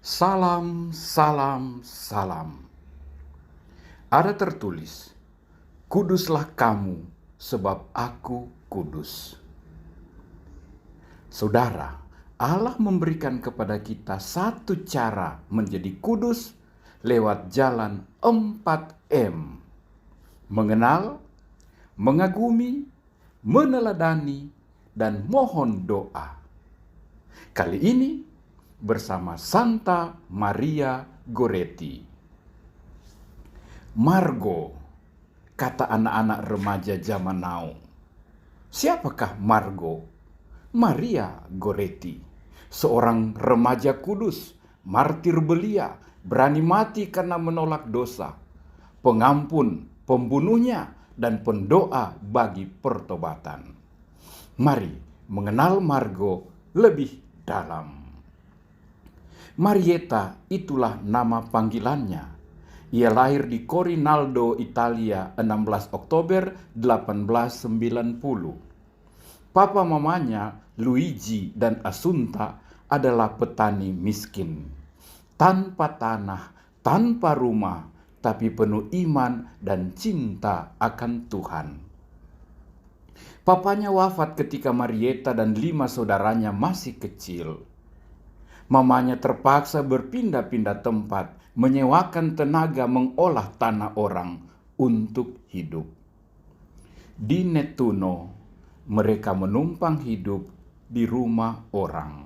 Salam, salam, salam. Ada tertulis, kuduslah kamu sebab aku kudus. Saudara, Allah memberikan kepada kita satu cara menjadi kudus lewat jalan 4M. Mengenal, mengagumi, meneladani, dan mohon doa. Kali ini bersama Santa Maria Goretti. Margo, kata anak-anak remaja zaman now. Siapakah Margo? Maria Goretti, seorang remaja kudus, martir belia, berani mati karena menolak dosa, pengampun pembunuhnya, dan pendoa bagi pertobatan. Mari mengenal Margo lebih dalam. Marietta itulah nama panggilannya. Ia lahir di Corinaldo, Italia, 16 Oktober 1890. Papa mamanya, Luigi dan Assunta, adalah petani miskin. Tanpa tanah, tanpa rumah, tapi penuh iman dan cinta akan Tuhan. Papanya wafat ketika Marietta dan 5 saudaranya masih kecil. Mamanya terpaksa berpindah-pindah tempat, menyewakan tenaga mengolah tanah orang untuk hidup. Di Nettuno, mereka menumpang hidup di rumah orang.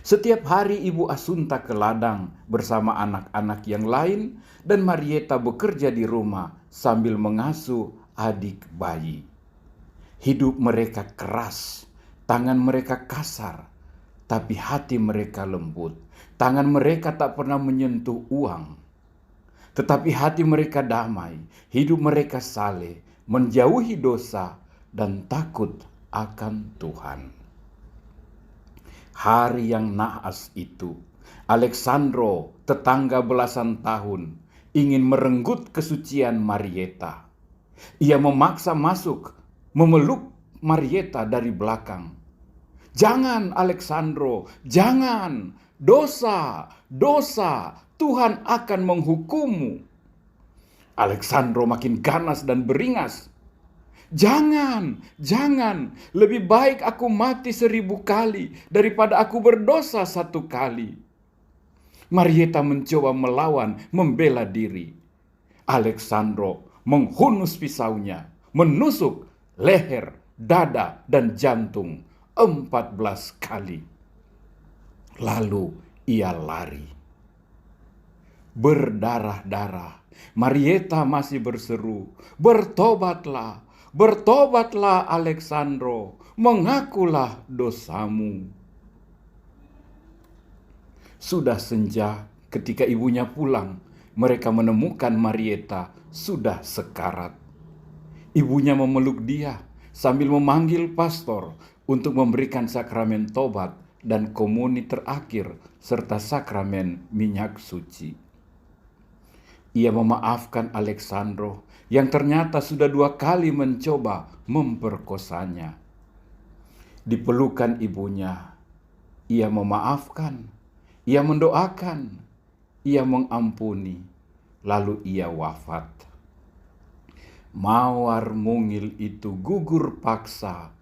Setiap hari Ibu Assunta ke ladang bersama anak-anak yang lain dan Marietta bekerja di rumah sambil mengasuh adik bayi. Hidup mereka keras, tangan mereka kasar, tapi hati mereka lembut. Tangan mereka tak pernah menyentuh uang. Tetapi hati mereka damai, hidup mereka saleh, menjauhi dosa, dan takut akan Tuhan. Hari yang naas itu, Alexandro, tetangga belasan tahun, ingin merenggut kesucian Marietta. Ia memaksa masuk, memeluk Marietta dari belakang. Jangan Alexandro, jangan, dosa, Tuhan akan menghukummu. Alexandro makin ganas dan beringas. Jangan, lebih baik aku mati 1000 kali daripada aku berdosa 1 kali. Marietta mencoba melawan, membela diri. Alexandro menghunus pisaunya, menusuk leher, dada, dan jantung 14 kali. Lalu ia lari. Berdarah-darah, Marietta masih berseru, "Bertobatlah, bertobatlah Alexandro, mengakulah dosamu." Sudah senja ketika ibunya pulang, mereka menemukan Marietta sudah sekarat. Ibunya memeluk dia sambil memanggil pastor untuk memberikan sakramen tobat dan komuni terakhir serta sakramen minyak suci. Ia memaafkan Alexandro yang ternyata sudah 2 kali mencoba memperkosanya. Dipelukan ibunya, ia memaafkan, ia mendoakan, ia mengampuni, lalu ia wafat. Mawar mungil itu gugur paksa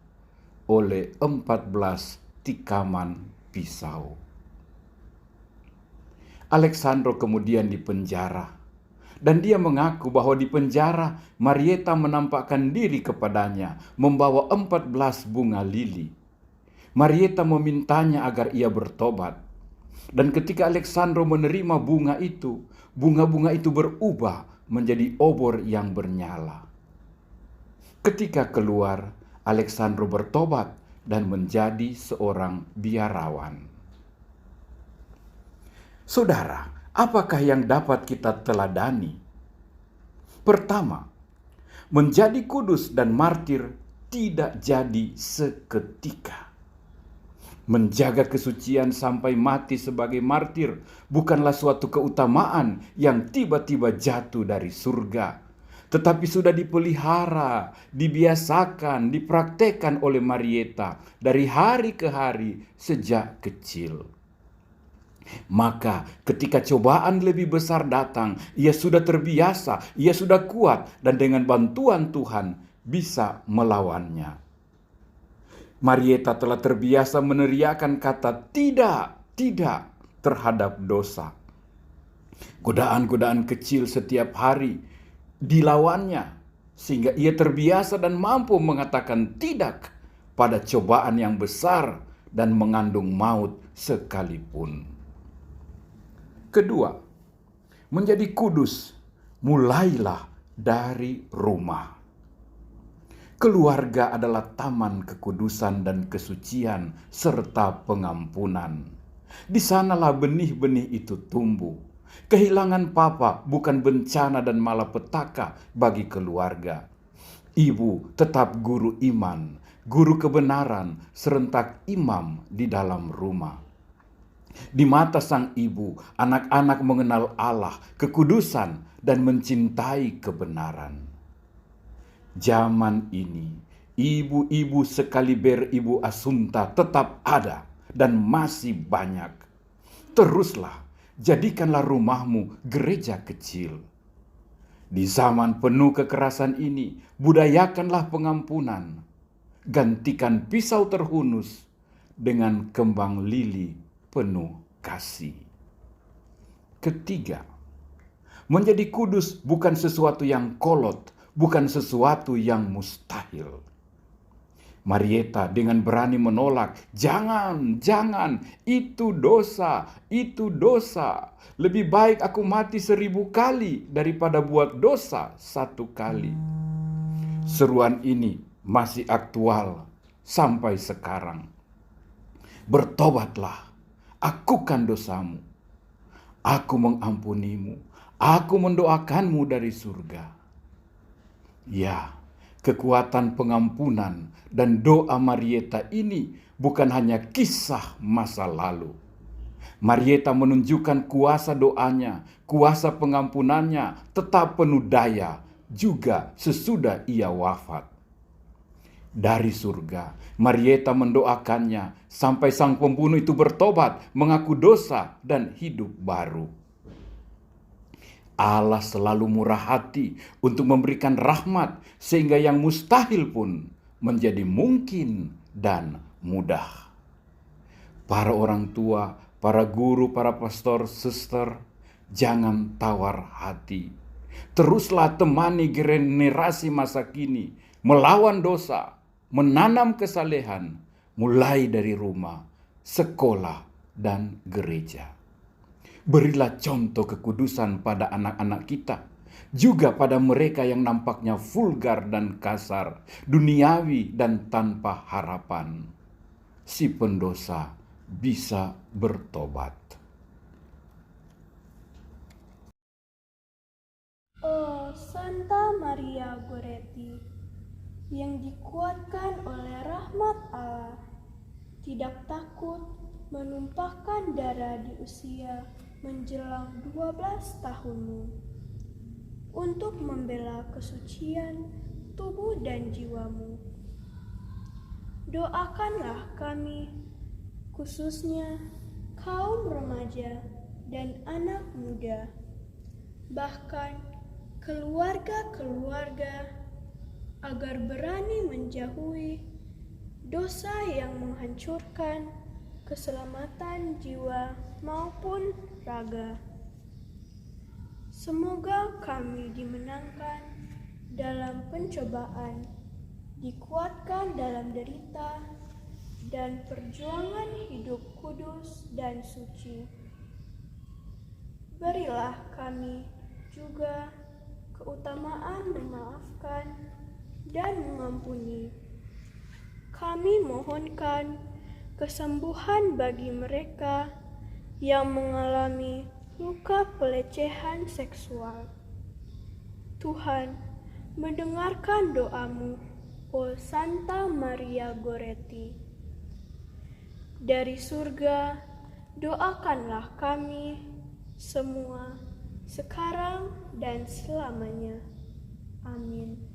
oleh 14 tikaman pisau. Alexandro kemudian dipenjara, dan dia mengaku bahwa di penjara Marietta menampakkan diri kepadanya membawa 14 bunga lili. Marietta memintanya agar ia bertobat, dan ketika Alexandro menerima bunga itu, bunga-bunga itu berubah menjadi obor yang bernyala. Ketika keluar, Alexandro bertobat dan menjadi seorang biarawan. Saudara, apakah yang dapat kita teladani? Pertama, menjadi kudus dan martir tidak jadi seketika. Menjaga kesucian sampai mati sebagai martir bukanlah suatu keutamaan yang tiba-tiba jatuh dari surga, tetapi sudah dipelihara, dibiasakan, dipraktekkan oleh Marietta dari hari ke hari sejak kecil. Maka ketika cobaan lebih besar datang, ia sudah terbiasa, ia sudah kuat, dan dengan bantuan Tuhan bisa melawannya. Marieta telah terbiasa meneriakkan kata tidak terhadap dosa. Godaan-godaan kecil setiap hari dilawannya, sehingga ia terbiasa dan mampu mengatakan tidak pada cobaan yang besar dan mengandung maut sekalipun. Kedua, menjadi kudus mulailah dari rumah. Keluarga adalah taman kekudusan dan kesucian serta pengampunan. Di sanalah benih-benih itu tumbuh. Kehilangan papa bukan bencana dan malapetaka bagi keluarga. Ibu tetap guru iman, guru kebenaran, serentak imam di dalam rumah. Di mata sang ibu, anak-anak mengenal Allah, kekudusan, dan mencintai kebenaran. Zaman ini, ibu-ibu sekaliber Ibu Asunta tetap ada dan masih banyak. Teruslah, jadikanlah rumahmu gereja kecil. Di zaman penuh kekerasan ini, budayakanlah pengampunan. Gantikan pisau terhunus dengan kembang lili penuh kasih. Ketiga, menjadi kudus bukan sesuatu yang kolot, bukan sesuatu yang mustahil. Marieta dengan berani menolak, jangan, itu dosa. Lebih baik aku mati 1000 kali daripada buat dosa 1 kali. Seruan ini masih aktual sampai sekarang. Bertobatlah, akukan dosamu. Aku mengampunimu, aku mendoakanmu dari surga. Ya, kekuatan pengampunan dan doa Marieta ini bukan hanya kisah masa lalu. Marieta menunjukkan kuasa doanya, kuasa pengampunannya tetap penuh daya juga sesudah ia wafat. Dari surga, Marieta mendoakannya sampai sang pembunuh itu bertobat, mengaku dosa dan hidup baru. Allah selalu murah hati untuk memberikan rahmat sehingga yang mustahil pun menjadi mungkin dan mudah. Para orang tua, para guru, para pastor, suster, jangan tawar hati. Teruslah temani generasi masa kini melawan dosa, menanam kesalehan mulai dari rumah, sekolah, dan gereja. Berilah contoh kekudusan pada anak-anak kita, juga pada mereka yang nampaknya vulgar dan kasar, duniawi dan tanpa harapan. Si pendosa bisa bertobat. Oh, Santa Maria Goretti, yang dikuatkan oleh rahmat Allah, tidak takut menumpahkan darah di usia menjelang 12 tahunmu untuk membela kesucian tubuh dan jiwamu. Doakanlah kami, khususnya kaum remaja dan anak muda, bahkan keluarga-keluarga, agar berani menjauhi dosa yang menghancurkan keselamatan jiwa maupun raga. Semoga kami dimenangkan dalam pencobaan, dikuatkan dalam derita, dan perjuangan hidup kudus dan suci. Berilah kami juga keutamaan memaafkan dan mengampuni. Kami mohonkan kesembuhan bagi mereka yang mengalami luka pelecehan seksual. Tuhan mendengarkan doamu, O Santa Maria Goretti. Dari surga, doakanlah kami semua sekarang dan selamanya. Amin.